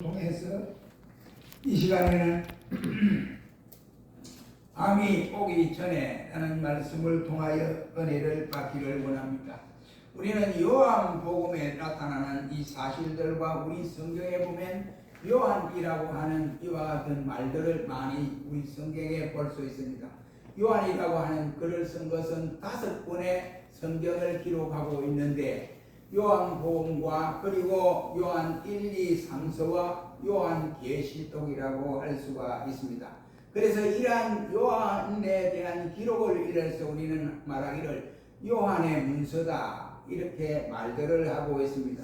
통해서 이 시간에는 밤이 오기 전에 라는 말씀을 통하여 은혜를 받기를 원합니다. 우리는 요한복음에 나타나는 이 사실들과 우리 성경에 보면 요한이라고 하는 이와 같은 말들을 많이 우리 성경에 볼 수 있습니다. 요한이라고 하는 글을 쓴 것은 5권의 성경을 기록하고 있는데 요한복음과 그리고 요한 1, 2, 3서와 요한계시록이라고 할 수가 있습니다. 그래서 이러한 요한에 대한 기록을 이래서 우리는 말하기를 요한의 문서다 이렇게 말들을 하고 있습니다.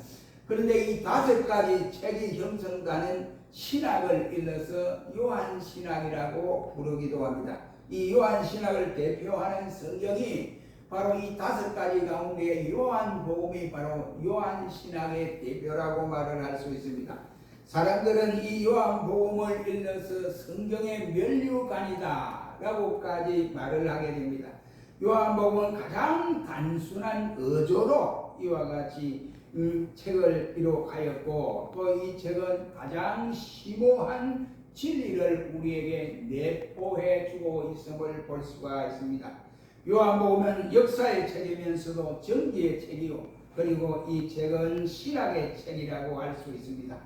그런데 이 5가지 책이 형성되는 신학을 일러서 요한신학이라고 부르기도 합니다. 이 요한신학을 대표하는 성경이 바로 이 5가지 가운데 요한복음이 바로 요한신학의 대표라고 말을 할 수 있습니다. 사람들은 이 요한복음을 일러서 성경의 면류관이다 라고까지 말을 하게 됩니다. 요한복음은 가장 단순한 어조로 이와 같이 책을 기록하였고 또 이 책은 가장 심오한 진리를 우리에게 내포해 주고 있음을 볼 수가 있습니다. 요한복음은 역사의 책이면서도 전기의 책이요 그리고 이 책은 신학의 책이라고 할 수 있습니다.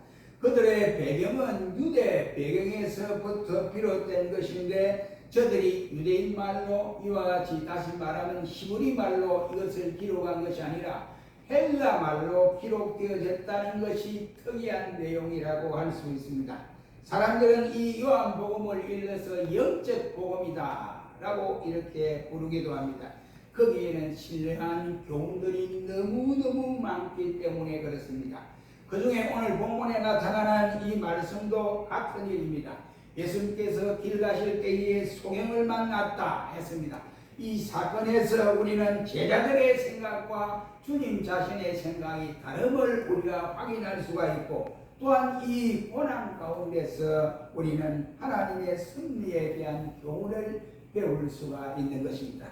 그들의 배경은 유대 배경에서부터 비롯된 것인데 저들이 유대인 말로 이와 같이 다시 말하면 히브리 말로 이것을 기록한 것이 아니라 헬라 말로 기록되어졌다는 것이 특이한 내용이라고 할 수 있습니다. 사람들은 이 요한복음을 일러서 영적 복음이다 라고 이렇게 부르기도 합니다. 거기에는 신령한 교훈들이 너무너무 많기 때문에 그렇습니다. 그 중에 오늘 본문에 나타나는 이 말씀도 같은 일입니다. 예수님께서 길 가실 때에 소경을 만났다 했습니다. 이 사건에서 우리는 제자들의 생각과 주님 자신의 생각이 다름을 우리가 확인할 수가 있고 또한 이 고난 가운데서 우리는 하나님의 섭리에 대한 교훈을 배울 수가 있는 것입니다.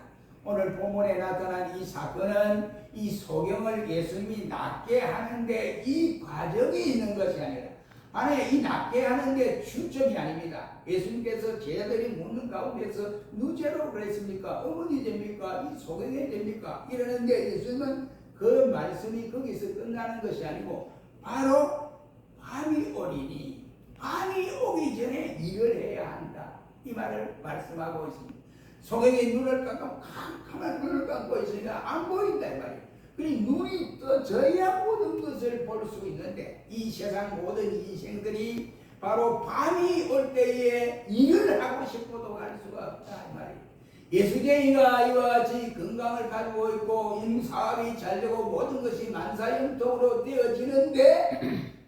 오늘 본문에 나타난 이 사건은 이 소경을 예수님이 낫게 하는데 이 과정이 있는 것이 아니라 안에 이 낫게 하는데 중점이 아닙니다. 예수님께서 제자들이 묻는 가운데서 누제로 그랬습니까? 어머니 됩니까? 이 소경이 됩니까? 이러는데 예수님은 그 말씀이 거기서 끝나는 것이 아니고 바로 밤이 오리니 밤이 오기 전에 일을 해야 한다. 이 말을 말씀하고 있습니다. 소경이 눈을 감고 캄캄한 눈을 감고 있으니까 안 보인다 이 말이에요. 그리고 눈이 떠져야 모든 것을 볼 수 있는데 이 세상 모든 인생들이 바로 밤이 올 때에 일을 하고 싶어도 할 수가 없다 이 말이에요. 예수쟁이가 이와 같이 건강을 가지고 있고 사업이 잘 되고 모든 것이 만사형통으로 되어지는데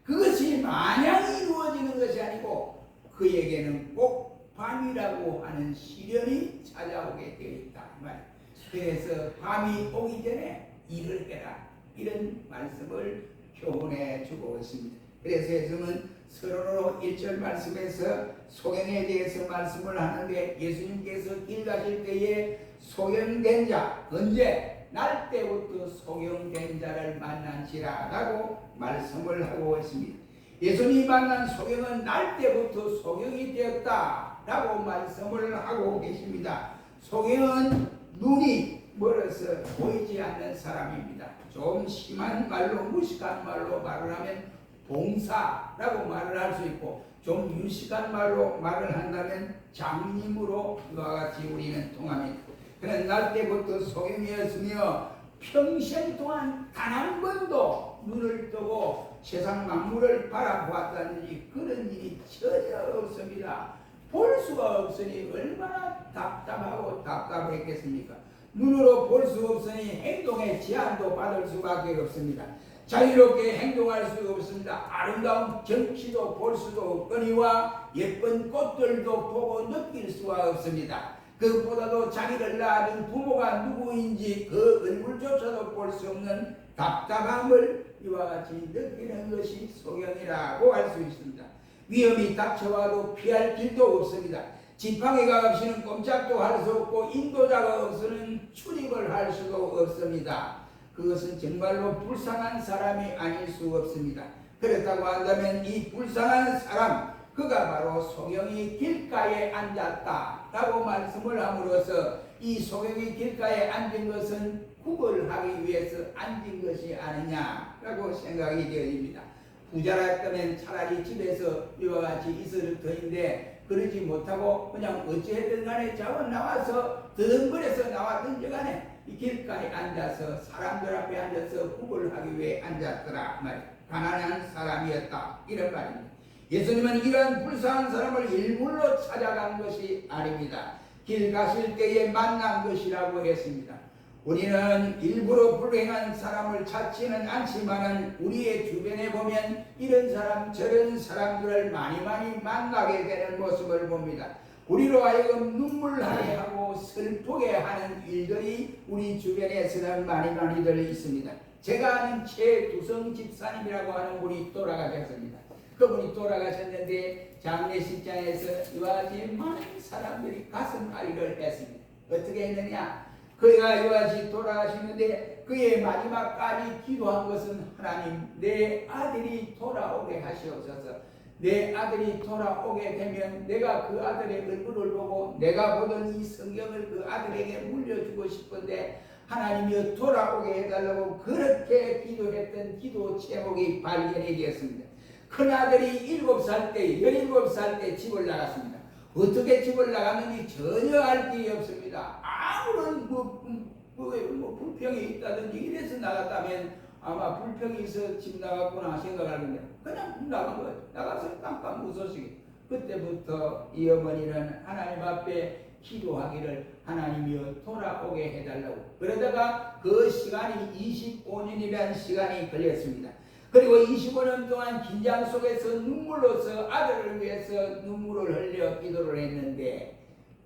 그것이 마냥 이루어지는 것이 아니고 그에게는 꼭 밤이라고 하는 시련이 찾아오게 되어 있다 이 말이에요. 그래서 밤이 오기 전에 일을 해라 이런 말씀을 교훈해 주고 있습니다. 그래서 예수님은 서론으로 1절 말씀에서 소경에 대해서 말씀을 하는데 예수님께서 길 가실 때에 소경된 자 언제? 날 때부터 소경된 자를 만난지라 라고 말씀을 하고 있습니다. 예수님이 만난 소경은 날 때부터 소경이 되었다 라고 말씀을 하고 계십니다. 소경은 눈이 멀어서 보이지 않는 사람입니다. 좀 심한 말로 무식한 말로 말을 하면 봉사라고 말을 할 수 있고 좀 유식한 말로 말을 한다면 장님으로 이와 같이 우리는 통합니다. 그는 날 때부터 소경이었으며 평생 동안 단 한 번도 눈을 뜨고 세상 만물을 바라보았다든지 그런 일이 전혀 없습니다. 볼 수가 없으니 얼마나 답답하고 답답했겠습니까? 눈으로 볼 수 없으니 행동의 제한도 받을 수밖에 없습니다. 자유롭게 행동할 수 없습니다. 아름다운 경치도 볼 수도 없거니와 예쁜 꽃들도 보고 느낄 수가 없습니다. 그보다도 자기를 낳은 부모가 누구인지 그 얼굴조차도 볼 수 없는 답답함을 이와 같이 느끼는 것이 소경이라고 할 수 있습니다. 위험이 닥쳐와도 피할 길도 없습니다. 지팡이가 없이는 꼼짝도 할 수 없고 인도자가 없이는 출입을 할 수도 없습니다. 그것은 정말로 불쌍한 사람이 아닐 수 없습니다. 그렇다고 한다면 이 불쌍한 사람, 그가 바로 소경이 길가에 앉았다라고 말씀을 함으로써 이 소경이 길가에 앉은 것은 구걸하기 위해서 앉은 것이 아니냐라고 생각이 되어집니다. 부자랐다면 차라리 집에서 이와 같이 있을 터인데 그러지 못하고 그냥 어찌했든 간에 자원 나와서 드덩거려서 나왔든지 간에 이 길가에 앉아서 사람들 앞에 앉아서 구걸하기 위해 앉았더라 말이에요. 가난한 사람이었다 이런 말입니다. 예수님은 이러한 불쌍한 사람을 일부러 찾아간 것이 아닙니다. 길 가실 때에 만난 것이라고 했습니다. 우리는 일부러 불행한 사람을 찾지는 않지만은 우리의 주변에 보면 이런 사람 저런 사람들을 많이 만나게 되는 모습을 봅니다. 우리로 하여금 눈물나게 하고 슬프게 하는 일들이 우리 주변에서는 많이들 있습니다. 제가 아는 최두성 집사님이라고 하는 분이 돌아가셨습니다. 그분이 돌아가셨는데 장례식장에서 이와 같이 많은 사람들이 가슴 앓이를 했습니다. 어떻게 했느냐? 그가 이와 같이 돌아가시는데 그의 마지막까지 기도한 것은 하나님, 내 아들이 돌아오게 하시옵소서. 내 아들이 돌아오게 되면 내가 그 아들의 얼굴을 보고 내가 보던 이 성경을 그 아들에게 물려주고 싶은데 하나님이 돌아오게 해달라고 그렇게 기도했던 기도 제목이 발견이 되었습니다. 큰아들이 7살 때, 17살 때 집을 나갔습니다. 어떻게 집을 나갔는지 전혀 알 길이 없습니다. 아무런 불평이 있다든지 이래서 나갔다면 아마 불평이 있어 집 나갔구나 생각하는데 그냥 나간 거예요. 나가서 깜깜 웃으시게. 그때부터 이 어머니는 하나님 앞에 기도하기를 하나님이여 돌아오게 해달라고. 그러다가 그 시간이 25년이라는 시간이 걸렸습니다. 그리고 25년 동안 긴장 속에서 눈물로서 아들을 위해서 눈물을 흘려 기도를 했는데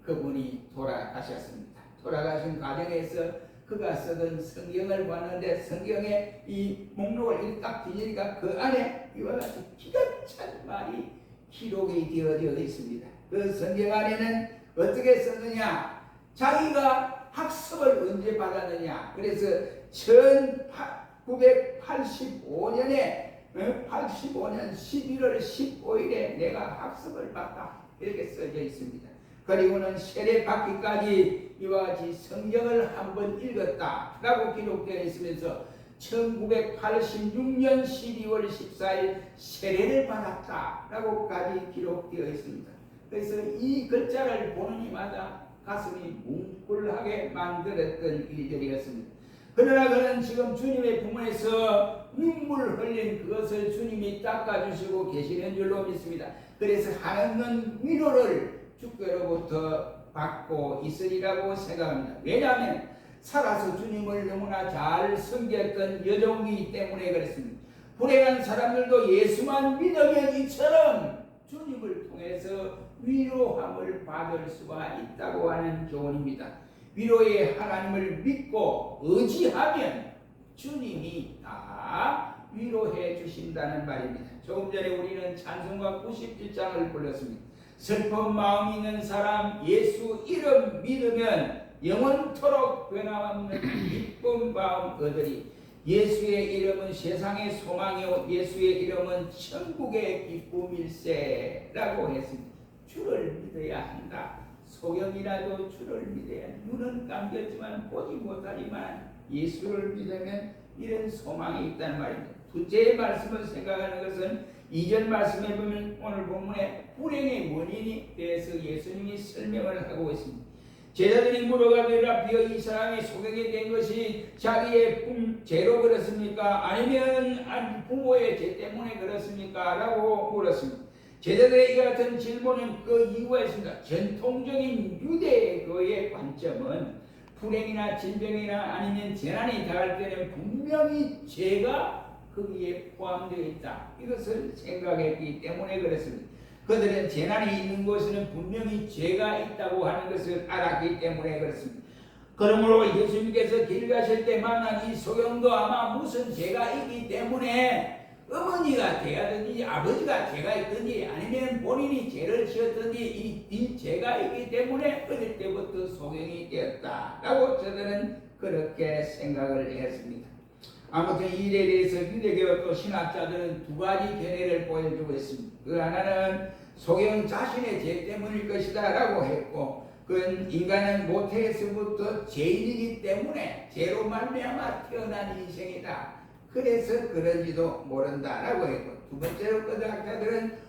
그분이 돌아가셨습니다. 돌아가신 과정에서 그가 쓰던 성경을 봤는데 성경에 이 목록을 딱 뒤지니까 그 안에 이와 같이 기가 찬 말이 기록이 되어져 있습니다. 그 성경 안에는 어떻게 썼느냐? 자기가 학습을 언제 받았느냐? 그래서 1985년에 85년 11월 15일에 내가 학습을 받다 이렇게 써져 있습니다. 그리고는 세례받기까지 이와 같이 성경을 한번 읽었다라고 기록되어 있으면서 1986년 12월 14일 세례를 받았다라고까지 기록되어 있습니다. 그래서 이 글자를 보는 이마다 가슴이 뭉클하게 만들었던 일들이었습니다. 그러나 그는 지금 주님의 품에서 눈물 흘린 그것을 주님이 닦아주시고 계시는 줄로 믿습니다. 그래서 한없는 위로를 주께로부터 받고 있으리라고 생각합니다. 왜냐하면 살아서 주님을 너무나 잘 섬겼던 여종이기 때문에 그렇습니다. 불행한 사람들도 예수만 믿으면 이처럼 주님을 통해서 위로함을 받을 수가 있다고 하는 교훈입니다. 위로의 하나님을 믿고 의지하면 주님이 다 위로해 주신다는 말입니다. 조금 전에 우리는 찬송가 91장을 불렀습니다. 슬픈 마음 있는 사람 예수 이름 믿으면 영원토록 변함없는 기쁜 마음 얻으리. 예수의 이름은 세상의 소망이요 예수의 이름은 천국의 기쁨일세라고 했습니다. 주를 믿어야 한다. 소경이라도 주를 믿어야 눈은 감겼지만 보지 못하지만 예수를 믿으면 이런 소망이 있다는 말입니다. 둘째의 말씀을 생각하는 것은 이전 말씀에 보면 오늘 본문에 불행의 원인에 대해서 예수님이 설명을 하고 있습니다. 제자들이 물어가더라 비어 이 사람이 소경이 된 것이 자기의 죄로 그렇습니까? 아니면 부모의 죄 때문에 그렇습니까? 라고 물었습니다. 제자들의 이 같은 질문은 그 이유가 있습니다. 전통적인 유대교의 관점은 불행이나 질병이나 아니면 재난이 당할 때는 분명히 죄가 거기에 포함되어 있다. 이것을 생각했기 때문에 그렇습니다. 그들은 재난이 있는 곳에는 분명히 죄가 있다고 하는 것을 알았기 때문에 그렇습니다. 그러므로 예수님께서 길 가실 때 만난 이 소경도 아마 무슨 죄가 있기 때문에 어머니가 죄하든지 아버지가 죄가 있든지 아니면 본인이 죄를 지었든지 이 죄가 있기 때문에 어릴 때부터 소경이 되었다라고 저들은 그렇게 생각을 했습니다. 아무튼 이 일에 대해서 유대교 또 신학자들은 두 가지 견해를 보여주고 있습니다. 그 하나는 소경 자신의 죄 때문일 것이다 라고 했고, 그건 인간은 모태에서부터 죄인이기 때문에 죄로 말미암아 태어난 인생이다, 그래서 그런지도 모른다 라고 했고, 두 번째로 그 학자들은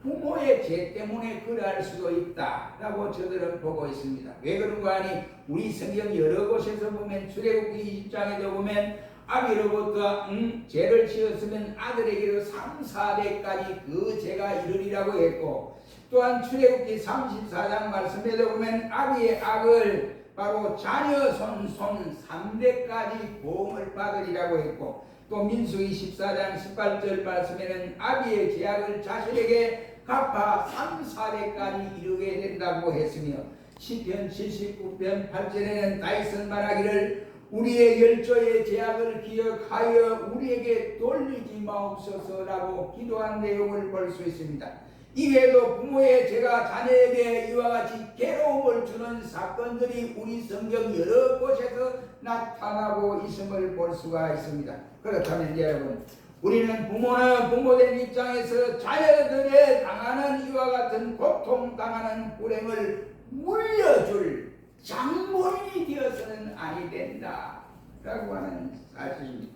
부모의 죄 때문에 그러할 수도 있다 라고 저들은 보고 있습니다. 왜 그런가 하니 우리 성경 여러 곳에서 보면 출애굽기 20장에도 보면 아비로부터 죄를 지었으면 아들에게로 3, 4대까지 그 죄가 이르리라고 했고, 또한 출애굽기 34장 말씀에도 보면 아비의 악을 바로 자녀 손 3대까지 보응을 받으리라고 했고, 또 민수기 14장 18절 말씀에는 아비의 죄악을 자신에게 갚아 3, 4대까지 이르게 된다고 했으며, 시편 79편 8절에는 다윗은 말하기를 우리의 열조의 죄악을 기억하여 우리에게 돌리지 마옵소서라고 기도한 내용을 볼 수 있습니다. 이외에도 부모의 죄가 자녀에게 이와 같이 괴로움을 주는 사건들이 우리 성경 여러 곳에서 나타나고 있음을 볼 수가 있습니다. 그렇다면 여러분, 우리는 부모는 부모된 입장에서 자녀들에 당하는 이와 같은 고통당하는 불행을 물려줄 장본인이 되어서는 아니 된다 라고 하는 사실입니다.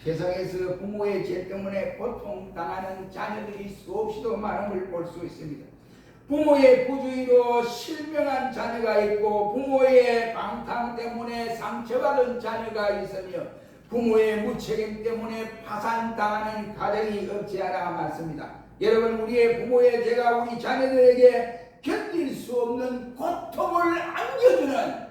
세상에서 부모의 죄 때문에 고통당하는 자녀들이 수없이도 많음을 볼 수 있습니다. 부모의 부주의로 실명한 자녀가 있고, 부모의 방탕 때문에 상처받은 자녀가 있으며, 부모의 무책임 때문에 파산당하는 가정이 없지 않아 많습니다. 여러분, 우리의 부모의 죄가 우리 자녀들에게 견딜 수 없는 고통을 안겨주는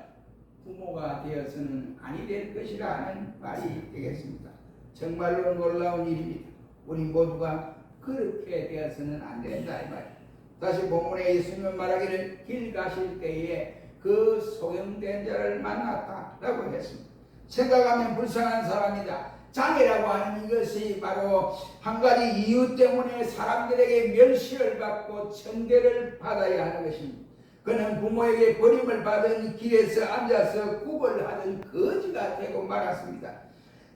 부모가 되어서는 아니 될 것이라는 말이 되겠습니다. 정말로 놀라운 일입니다. 우리 모두가 그렇게 되어서는 안 된다 이 말이에요. 다시 본문에 예수님은 말하기를 길 가실 때에 그 소경된 자를 만났다라고 했습니다. 생각하면 불쌍한 사람이다. 장애라고 하는 이것이 바로 한 가지 이유 때문에 사람들에게 멸시를 받고 천대를 받아야 하는 것입니다. 그는 부모에게 버림을 받은 길에서 앉아서 구걸하던 거지가 되고 말았습니다.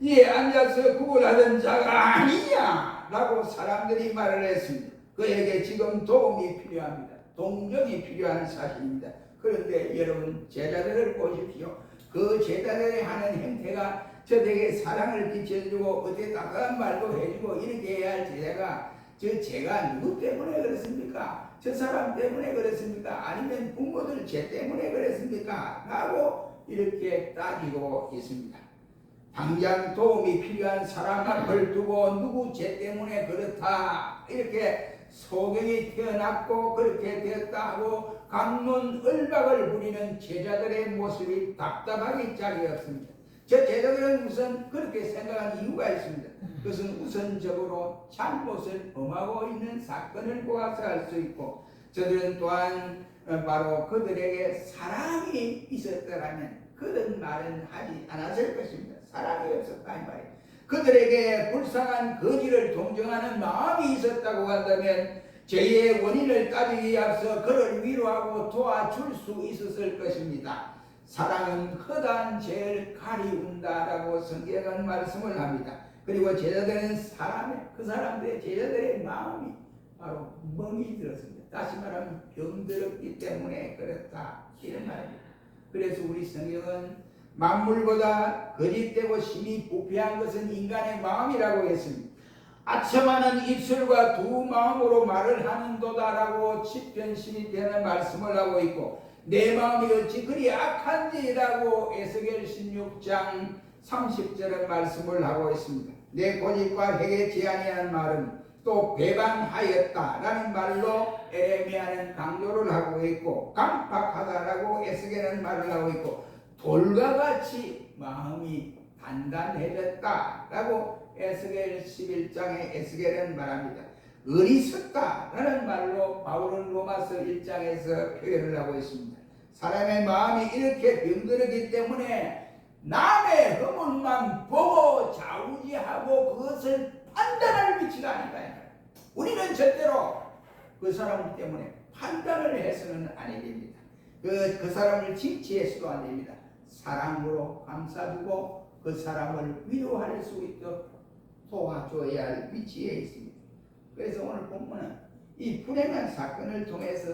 이에 앉아서 구걸하던 자가 아니냐 라고 사람들이 말을 했습니다. 그에게 지금 도움이 필요합니다. 동정이 필요한 사실입니다. 그런데 여러분, 제자들을 보십시오. 그 제자들이 하는 행태가 저에게 사랑을 끼쳐주고 어때 따뜻한 말도 해주고 이렇게 해야 할 제자가 제가 누구 때문에 그렇습니까? 저 사람 때문에 그렇습니까? 아니면 부모들 죄 때문에 그렇습니까? 라고 이렇게 따지고 있습니다. 당장 도움이 필요한 사람 앞을 두고 누구 죄 때문에 그렇다 이렇게 소경이 태어났고 그렇게 되었다고 강론을박을 부리는 제자들의 모습이 답답하기 짝이 없습니다. 저 제자들은 우선 그렇게 생각한 이유가 있습니다. 그것은 우선적으로 잘못을 범하고 있는 사건을 보아서 알 수 있고, 저들은 또한 바로 그들에게 사랑이 있었더라면 그런 말은 하지 않았을 것입니다. 사랑이 없었다 이 말이에요. 그들에게 불쌍한 거지를 동정하는 마음이 있었다고 한다면 죄의 원인을 따지기에 앞서 그를 위로하고 도와줄 수 있었을 것입니다. 사랑은 허다한 죄를 가리운다라고 성경은 말씀을 합니다. 그리고 제자들은 그 사람들의 제자들의 마음이 바로 멍이 들었습니다. 다시 말하면 병들었기 때문에 그렇다 이런 말입니다. 그래서 우리 성경은 만물보다 거짓되고 심히 부패한 것은 인간의 마음이라고 했습니다. 아첨하는 입술과 두 마음으로 말을 하는도다라고 시편 12편의 말씀을 하고 있고, 내 마음이 어찌 그리 악한지라고 에스겔 16장 30절의 말씀을 하고 있습니다. 내 고집과 회개치 아니한 말은 또 배반하였다라는 말로 에레미야는 강조를 하고 있고, 강팍하다라고 에스겔은 말을 하고 있고, 돌과 같이 마음이 단단해졌다라고 에스겔 11장에 에스겔은 말합니다. 어리석다라는 말로 바울은 로마서 1장에서 표현을 하고 있습니다. 사람의 마음이 이렇게 병들었기 때문에 남의 허물만 보고 좌우지하고 그것을 판단할 위치가 아니다. 우리는 절대로 그 사람 때문에 판단을 해서는 안 됩니다. 그 사람을 징치해서도 안 됩니다. 사랑으로 감싸주고 그 사람을 위로할 수 있도록 도와줘야 할 위치에 있습니다. 그래서 오늘 본문은 이 불행한 사건을 통해서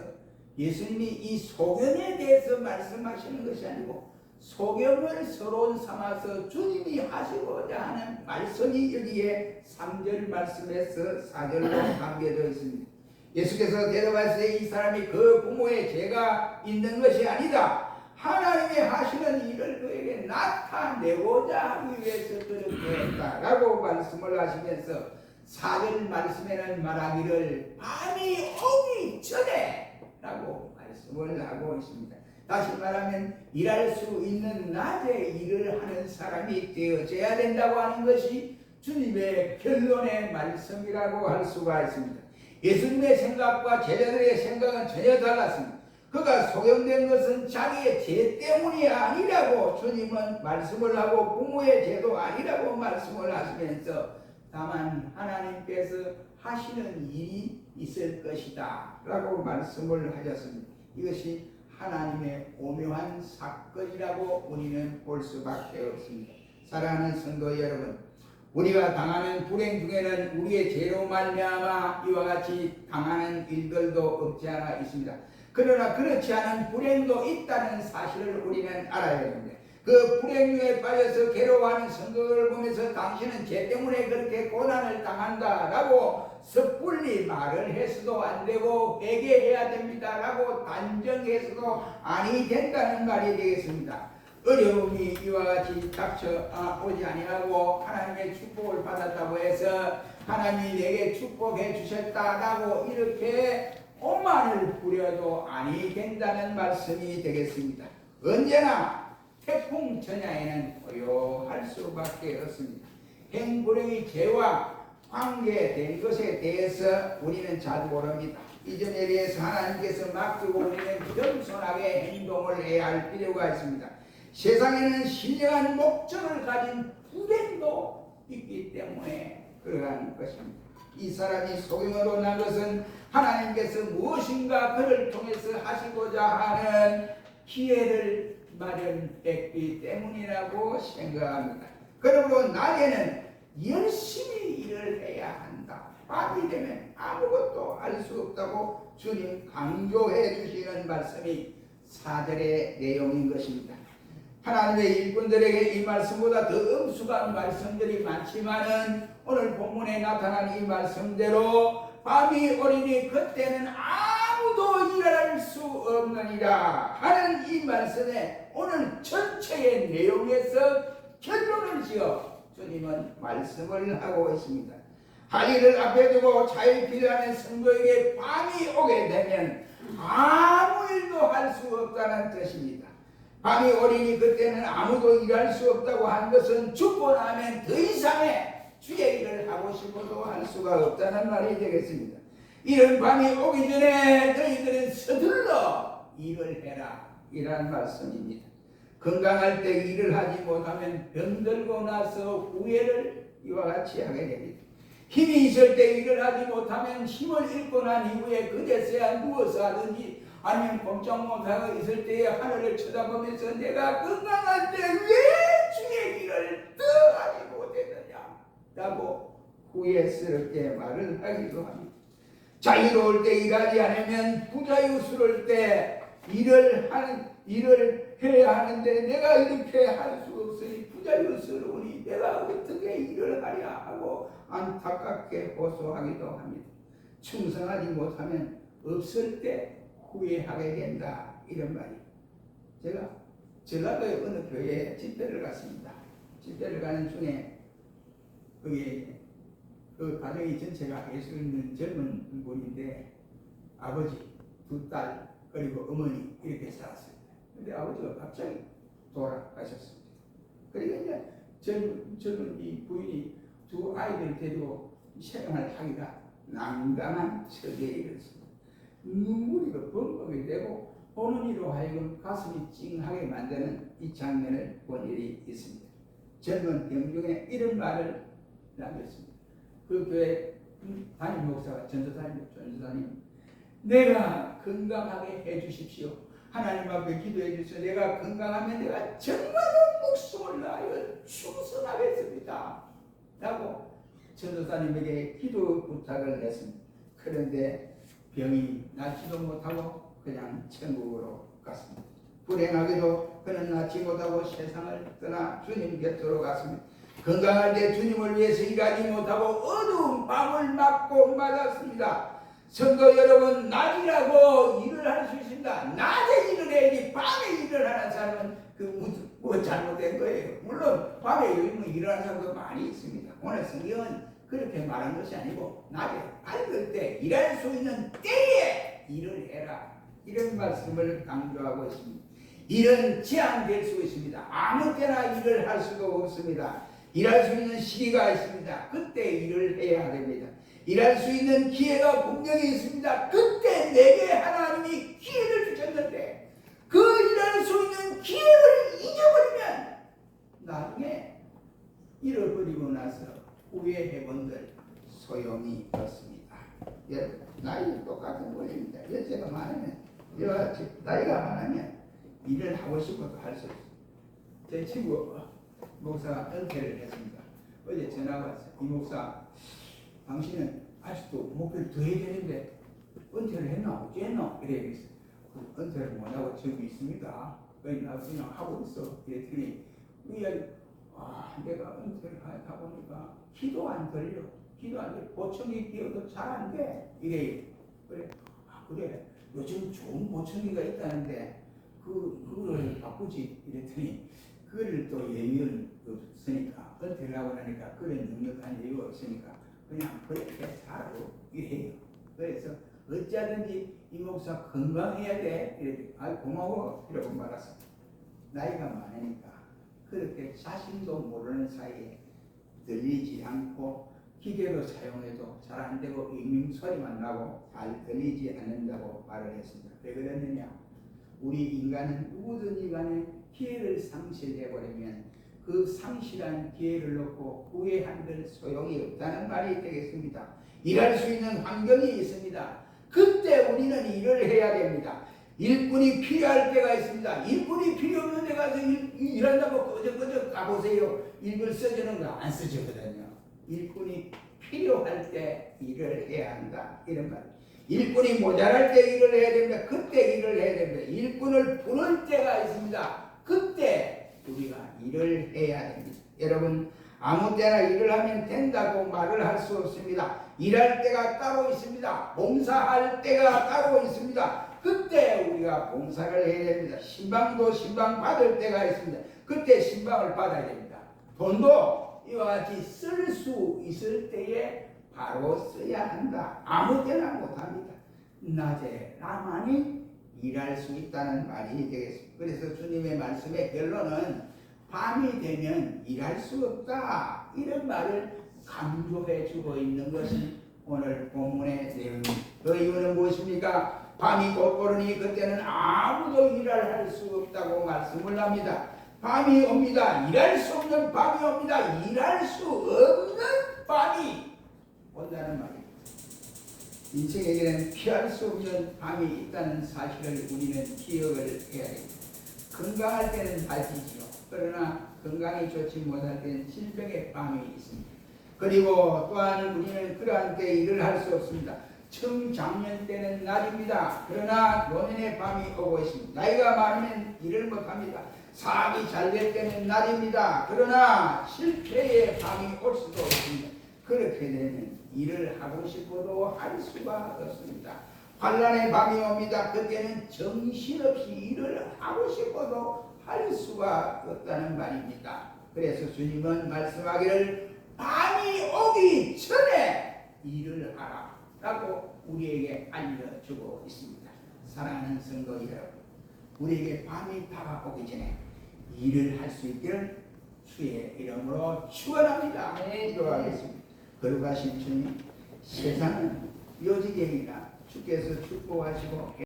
예수님이 이 소경에 대해서 말씀하시는 것이 아니고 소경을 서론 삼아서 주님이 하시고자 하는 말씀이 여기에 3절 말씀에서 4절로 담겨져 있습니다. 예수께서 대답하시되 이 사람이 그 부모의 죄가 있는 것이 아니다. 하나님이 하시는 일을 그에게 나타내고자 하기 위해서 그렇게 했다라고 말씀을 하시면서 4절 말씀에는 말하기를 밤이 오기 전에 라고 말씀을 하고 있습니다. 다시 말하면 일할 수 있는 낮에 일을 하는 사람이 되어져야 된다고 하는 것이 주님의 결론의 말씀이라고 할 수가 있습니다. 예수님의 생각과 제자들의 생각은 전혀 달랐습니다. 그가 소경된 것은 자기의 죄 때문이 아니라고 주님은 말씀을 하고 부모의 죄도 아니라고 말씀을 하시면서 다만 하나님께서 하시는 일이 있을 것이다 라고 말씀을 하셨습니다. 이것이 하나님의 오묘한 사건이라고 우리는 볼 수밖에 없습니다. 사랑하는 성도 여러분, 우리가 당하는 불행 중에는 우리의 죄로 말미암아 이와 같이 당하는 일들도 없지 않아 있습니다. 그러나 그렇지 않은 불행도 있다는 사실을 우리는 알아야 됩니다. 그 불행 중에 빠져서 괴로워하는 성도들을 보면서 당신은 죄 때문에 그렇게 고난을 당한다라고 섣불리 말을 해서도 안 되고 회개해야 됩니다라고 단정해서도 아니 된다는 말이 되겠습니다. 어려움이 이와 같이 닥쳐오지 아니하고 하나님의 축복을 받았다고 해서 하나님이 내게 축복해 주셨다라고 이렇게 오만을 부려도 아니 된다는 말씀이 되겠습니다. 언제나 태풍 전야에는 고요할 수밖에 없습니다. 행불행의 죄와 관계된 것에 대해서 우리는 잘 모릅니다. 이 점에 대해서 하나님께서 맡기고 우리는 겸손하게 행동을 해야 할 필요가 있습니다. 세상에는 신령한 목적을 가진 불행도 있기 때문에 그러한 것입니다. 이 사람이 소경으로 난 것은 하나님께서 무엇인가 그를 통해서 하시고자 하는 기회를 마련했기 때문이라고 생각합니다. 그러므로 낮에는 열심히 일을 해야 한다. 밤이 되면 아무것도 할 수 없다고 주님 강조해 주시는 말씀이 4절의 내용인 것입니다. 하나님의 일꾼들에게 이 말씀보다 더 엄숙한 말씀들이 많지만은 오늘 본문에 나타난 이 말씀대로 밤이 오리니 그때는 아무도 일할 수 없느니라 하는 이 말씀에 오늘 전체의 내용에서 결론을 지어 주님은 말씀을 하고 있습니다. 할 일을 앞에 두고 자유 필요하는 성도에게 밤이 오게 되면 아무 일도 할 수 없다는 뜻입니다. 밤이 오리니 그때는 아무도 일할 수 없다고 한 것은 죽고 나면 더 이상의 주의 일을 하고 싶어도 할 수가 없다는 말이 되겠습니다. 이런 밤이 오기 전에 너희들은 서둘러 일을 해라 이란 말씀입니다. 건강할 때 일을 하지 못하면 병들고 나서 후회를 이와 같이 하게 됩니다. 힘이 있을 때 일을 하지 못하면 힘을 잃고 난 이후에 그제서야 누워서 하든지 아니면 꼼짝 못하고 있을 때에 하늘을 쳐다보면서 내가 건강할 때 왜 주의 일을 더 하지 못했느냐 라고 후회스럽게 말을 하기도 합니다. 자유로울 때 일하지 않으면 부자유스러울 때 일을 해야 하는데 내가 이렇게 할 수 없으니 부자유스러우니 내가 어떻게 일을 하랴 하고 안타깝게 호소하기도 합니다. 충성하지 못하면 없을 때 후회하게 된다 이런 말이. 제가 전라도의 어느 교회에 집회를 갔습니다. 집회를 가는 중에 거기에 그 가정이 전체가 예수 있는 젊은 분인데 아버지, 2딸 그리고 어머니 이렇게 살았습니다. 근데 아버지가 갑자기 돌아가셨습니다. 그러니까 이제 젊은 이 부인이 2 아이들 데리고 생활을 하기가 난감한 처지에 이르렀습니다. 눈물이 벙벙이 되고 보는 이로 하여금 가슴이 찡하게 만드는 이 장면을 본 일이 있습니다. 젊은 병중에 이런 말을 남겼습니다. 그 교회 담임 목사가 전도사님 내가 건강하게 해주십시오. 하나님 앞에 기도해 주셔서 내가 건강하면 내가 정말 목숨을 다하여 충성하겠습니다 라고 전도사님에게 기도 부탁을 했습니다. 그런데 병이 낫지도 못하고 그냥 천국으로 갔습니다. 불행하게도 그는 낫지 못하고 세상을 떠나 주님 곁으로 갔습니다. 건강할 때 주님을 위해서 일하지 못하고 어두운 밤을 맞고 맞았습니다. 성도 여러분, 낮이라고 일을 할 수 있습니다. 낮에 일을 해야지 밤에 일을 하는 사람은 뭐 잘못된 거예요. 물론 밤에 요즘은 일하는 사람도 많이 있습니다. 오늘 성경은 그렇게 말한 것이 아니고 낮에 밝을 때 일할 수 있는 때에 일을 해라, 이런 말씀을 강조하고 있습니다. 일은 제한될 수 있습니다. 아무 때나 일을 할 수도 없습니다. 일할 수 있는 시기가 있습니다. 그때 일을 해야 됩니다. 일할 수 있는 기회가 분명히 있습니다. 그때 내게 하나님이 기회를 주셨는데 그 일할 수 있는 기회를 잊어버리면 나중에 잃어버리고 나서 후회해본들 소용이 없습니다. 여러분, 나이 똑같은 권리입니다. 연세가 많으면, 나이가 많으면 일을 하고 싶어도 할 수 없어요. 제 친구 목사가 은퇴를 했습니다. 어제 전화가 왔어요. 이 목사, 당신은 아직도 목표를 더 해야 되는데 은퇴를 했나 어찌했나 이래 얘기했어요. 은퇴를 못하고 저기 있습니다. 나 그냥 하고 있어. 이랬더니 내가 은퇴를 하다 보니까 기도 안 들려. 보청기 기어도 잘 안 돼. 이래. 그래. 그래. 요즘 좋은 보청기가 있다는데 그거를 바꾸지. 이랬더니 그거를 또 여유 없으니까, 은퇴를 하고 나니까 그런 능력한 여유가 없으니까 그냥 그렇게 살고 이래요. 그래서 어찌하든지 이 목사 건강해야 돼. 이랬더니 고마워. 이러고 말았어. 나이가 많으니까 그렇게 자신도 모르는 사이에 들리지 않고 기계로 사용해도 잘 안 되고 잉잉 소리만 나고 잘 들리지 않는다고 말을 했습니다. 왜 그랬느냐? 우리 인간은 누구든지 간에 기회를 상실해버리면 그 상실한 기회를 놓고 후회한들 소용이 없다는 말이 되겠습니다. 일할 수 있는 환경이 있습니다. 그때 우리는 일을 해야 됩니다. 일꾼이 필요할 때가 있습니다. 일꾼이 필요 없는 데 가서 일한다고 꺼져 가보세요. 일을 써주는 거 안 써주거든요. 일꾼이 필요할 때 일을 해야 한다, 이런 말. 일꾼이 모자랄 때 일을 해야 됩니다. 그때 일을 해야 됩니다. 일꾼을 부를 때가 있습니다. 그때 우리가 일을 해야 됩니다. 여러분, 아무 때나 일을 하면 된다고 말을 할 수 없습니다. 일할 때가 따로 있습니다. 봉사할 때가 따로 있습니다. 그때 우리가 봉사를 해야 됩니다. 신방도 신방 받을 때가 있습니다. 그때 신방을 받아야 됩니다. 돈도 이와 같이 쓸 수 있을 때에 바로 써야 한다. 아무 때나 못합니다. 낮에 나만이 일할 수 있다는 말이 되겠습니다. 그래서 주님의 말씀의 결론은 밤이 되면 일할 수 없다, 이런 말을 강조해 주고 있는 것이 오늘 본문의 내용입니다. 그 이유는 무엇입니까? 밤이 곧 오르니 그때는 아무도 일을 할 수 없다고 말씀을 합니다. 밤이 옵니다. 일할 수 없는 밤이 옵니다. 일할 수 없는 밤이 온다는 말입니다. 인생에게는 피할 수 없는 밤이 있다는 사실을 우리는 기억을 해야 됩니다. 건강할 때는 밝히지요. 그러나 건강이 좋지 못할 때는 질병의 밤이 있습니다. 그리고 또한 우리는 그러한 때 일을 할 수 없습니다. 청장년 때는 낮입니다. 그러나 노년의 밤이 오고 있습니다. 나이가 많으면 일을 못합니다. 사업이 잘 될 때는 낮입니다. 그러나 실패의 밤이 올 수도 없습니다. 그렇게 되면 일을 하고 싶어도 할 수가 없습니다. 환난의 밤이 옵니다. 그때는 정신없이 일을 하고 싶어도 할 수가 없다는 말입니다. 그래서 주님은 말씀하기를 밤이 오기 전에 일을 하라 라고 우리에게 알려주고 있습니다. 사랑하는 성도 여러분, 우리에게 밤이 다가오기 전에 일을 할 수 있기를 주의 이름으로 축원합니다. 기도하겠습니다. 거룩하신 주님, 세상은 묘지경이라 주께서 축복하시고